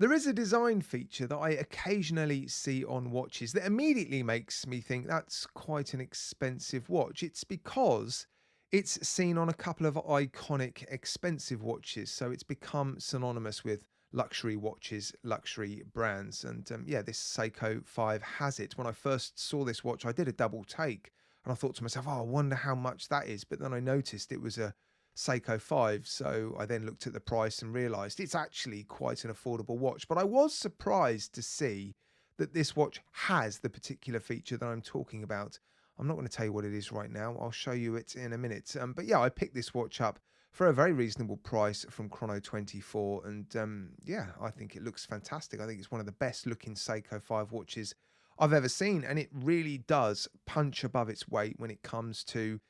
There is a design feature that I occasionally see on watches that immediately makes me think that's quite an expensive watch. It's because it's seen on a couple of iconic expensive watches, so it's become synonymous with luxury watches, luxury brands. And yeah, this Seiko 5 has it. When I first saw this watch, I did a double take and I thought to myself, oh, I wonder how much that is. But then I noticed it was a Seiko 5. So I then looked at the price and realized it's actually quite an affordable watch. But I was surprised to see that this watch has the particular feature that I'm talking about. I'm not going to tell you what it is right now. I'll show you it in a minute. But yeah, I picked this watch up for a very reasonable price from Chrono24. And yeah, I think it looks fantastic. I think it's one of the best looking Seiko 5 watches I've ever seen. And it really does punch above its weight when it comes to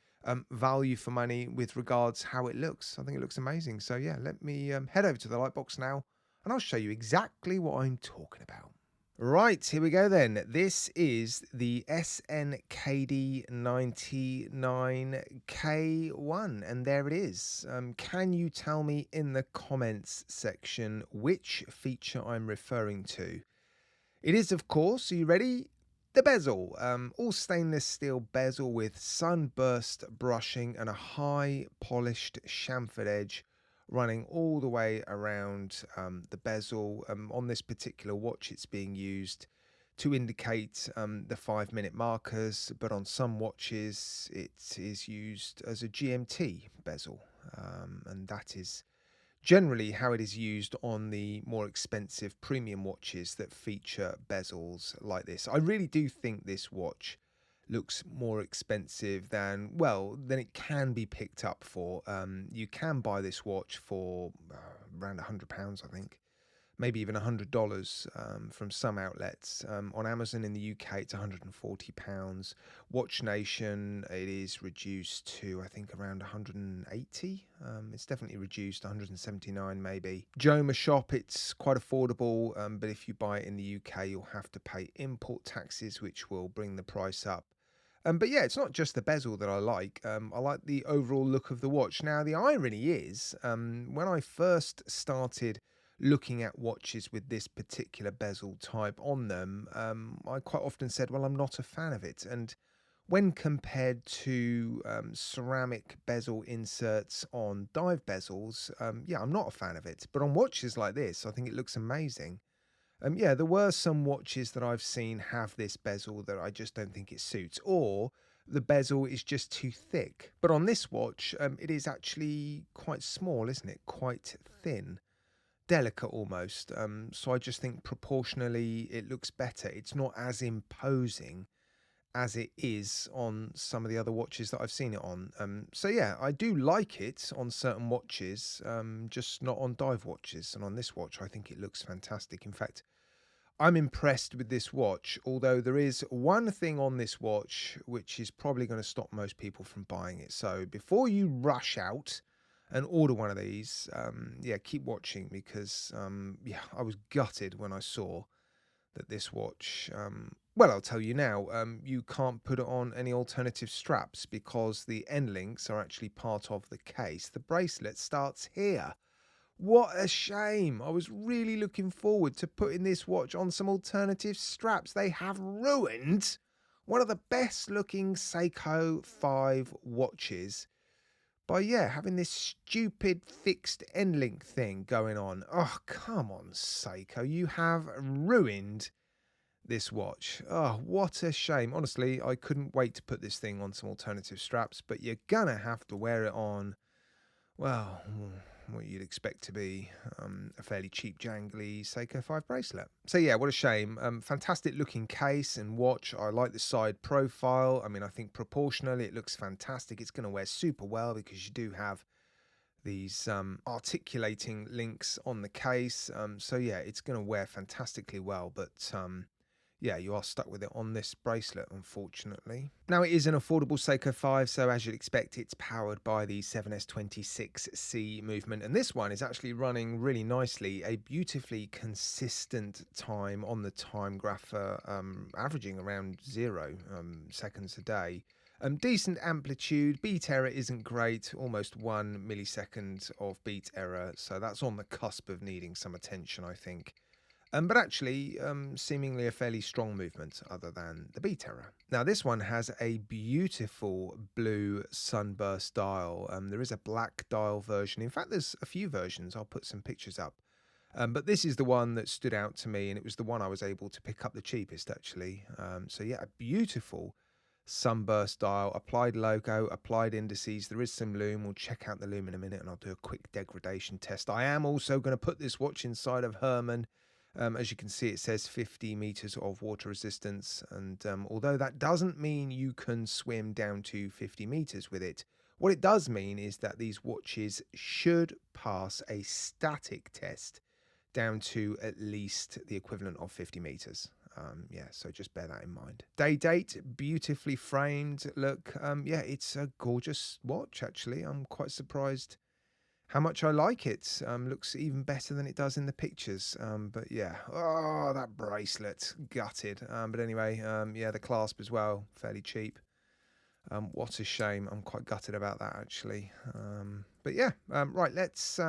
value for money with regards how it looks. I think it looks amazing. So yeah, let me head over to the Lightbox now and I'll show you exactly what I'm talking about. Right, here we go then. This is the SNKD99K1 and there it is. Can you tell me in the comments section which feature I'm referring to? It is, of course, are you ready? The bezel, all stainless steel bezel with sunburst brushing and a high polished chamfered edge running all the way around the bezel. On this particular watch, it's being used to indicate the 5-minute markers, but on some watches, it is used as a GMT bezel, and that is generally how it is used on the more expensive premium watches that feature bezels like this. I really do think this watch looks more expensive than it can be picked up for. You can buy this watch for around £100, I think, maybe even $100 from some outlets. On Amazon in the UK, it's £140. Watch Nation, it is reduced to, I think, around 180. It's definitely reduced, 179 maybe. Jomashop, it's quite affordable, but if you buy it in the UK, you'll have to pay import taxes, which will bring the price up. But yeah, it's not just the bezel that I like. I like the overall look of the watch. Now, the irony is, when I first started looking at watches with this particular bezel type on them, I quite often said, well, I'm not a fan of it. And when compared to ceramic bezel inserts on dive bezels, yeah, I'm not a fan of it. But on watches like this, I think it looks amazing. Yeah, there were some watches that I've seen have this bezel that I just don't think it suits, or the bezel is just too thick. But on this watch, it is actually quite small, isn't it? Quite thin, delicate almost. So I just think proportionally it looks better. It's not as imposing as it is on some of the other watches that I've seen it on. So yeah, I do like it on certain watches, just not on dive watches. And on this watch, I think it looks fantastic. In fact, I'm impressed with this watch, although there is one thing on this watch which is probably going to stop most people from buying it. So before you rush out and order one of these, yeah, keep watching because, yeah, I was gutted when I saw that this watch, well, I'll tell you now, you can't put it on any alternative straps because the end links are actually part of the case. The bracelet starts here. What a shame. I was really looking forward to putting this watch on some alternative straps. They have ruined one of the best looking Seiko 5 watches by, yeah, having this stupid fixed end link thing going on. Oh, come on, Seiko. You have ruined this watch. Oh, what a shame. Honestly, I couldn't wait to put this thing on some alternative straps, but you're gonna have to wear it on, well, what you'd expect to be a fairly cheap, jangly Seiko 5 bracelet. So yeah, what a shame. Fantastic looking case and watch. I like the side profile. I mean, I think proportionally it looks fantastic. It's going to wear super well because you do have these articulating links on the case. So yeah, it's going to wear fantastically well, but yeah, you are stuck with it on this bracelet, unfortunately. Now, it is an affordable Seiko 5, so as you'd expect, it's powered by the 7S26C movement. And this one is actually running really nicely, a beautifully consistent time on the time grapher, averaging around 0 seconds a day. Decent amplitude, beat error isn't great, almost 1 millisecond of beat error, so that's on the cusp of needing some attention, I think. but actually seemingly a fairly strong movement other than the beat error. Now this one has a beautiful blue Sunburst dial. There is a black dial version. In fact, there's a few versions. I'll put some pictures up. But this is the one that stood out to me, and it was the one I was able to pick up the cheapest, actually. So yeah, a beautiful Sunburst dial, applied logo, applied indices. There is some Loom. We'll check out the Loom in a minute, and I'll do a quick degradation test. I am also going to put this watch inside of Herman. As you can see, it says 50 meters of water resistance, and although that doesn't mean you can swim down to 50 meters with it, what it does mean is that these watches should pass a static test down to at least the equivalent of 50 meters. Yeah, so just bear that in mind. Day date, beautifully framed. Look, yeah, it's a gorgeous watch, actually. I'm quite surprised how much I like it. Looks even better than it does in the pictures. But yeah, oh, that bracelet, gutted. But anyway, yeah, the clasp as well, fairly cheap. What a shame. I'm quite gutted about that, actually. But yeah, right, let's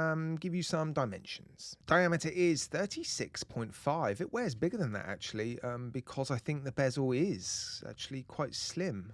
give you some dimensions. Diameter is 36.5. It wears bigger than that, actually, because I think the bezel is actually quite slim.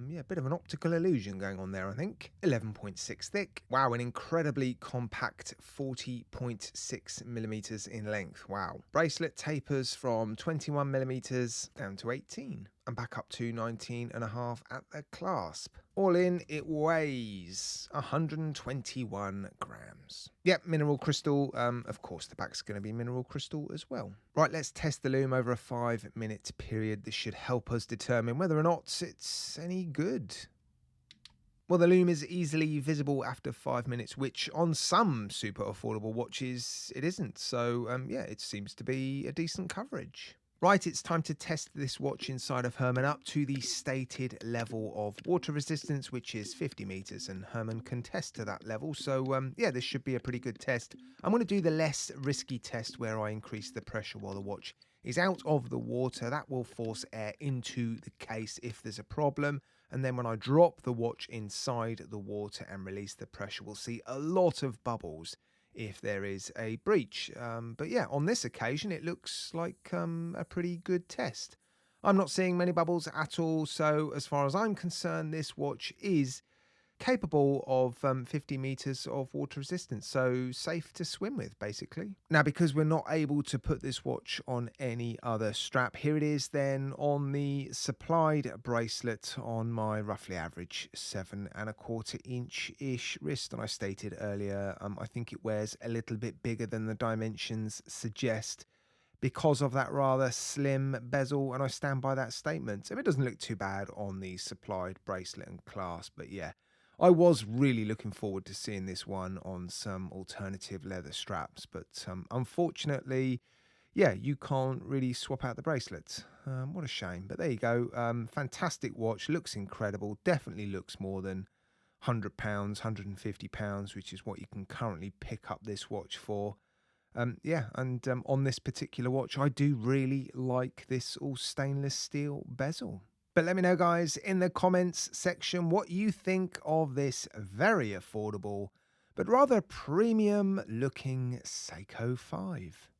Yeah, a bit of an optical illusion going on there, I think. 11.6 thick. Wow, an incredibly compact 40.6 millimeters in length. Wow. Bracelet tapers from 21 millimeters down to 18. And back up to 19.5 at the clasp. All in, it weighs 121 grams. Yep, mineral crystal. Of course, the back's going to be mineral crystal as well. Right, let's test the Loom over a 5-minute period. This should help us determine whether or not it's any good. Well, the Loom is easily visible after 5 minutes, which on some super affordable watches, it isn't. So, yeah, it seems to be a decent coverage. Right, it's time to test this watch inside of Herman up to the stated level of water resistance, which is 50 meters, and Herman can test to that level. So, yeah, this should be a pretty good test. I'm going to do the less risky test where I increase the pressure while the watch is out of the water. That will force air into the case if there's a problem. And then when I drop the watch inside the water and release the pressure, we'll see a lot of bubbles if there is a breach. But yeah, on this occasion, it looks like a pretty good test. I'm not seeing many bubbles at all, so as far as I'm concerned, this watch is capable of 50 meters of water resistance, so safe to swim with, basically. Now, because we're not able to put this watch on any other strap, here it is then on the supplied bracelet on my roughly average 7¼ inch-ish wrist. And I stated earlier, I think it wears a little bit bigger than the dimensions suggest because of that rather slim bezel, and I stand by that statement. It doesn't look too bad on the supplied bracelet and clasp, but yeah, I was really looking forward to seeing this one on some alternative leather straps, but unfortunately, yeah, you can't really swap out the bracelet. What a shame, but there you go. Fantastic watch, looks incredible, definitely looks more than £100, £150, which is what you can currently pick up this watch for. Yeah, and on this particular watch, I do really like this all stainless steel bezel. But let me know, guys, in the comments section what you think of this very affordable but rather premium looking Seiko 5.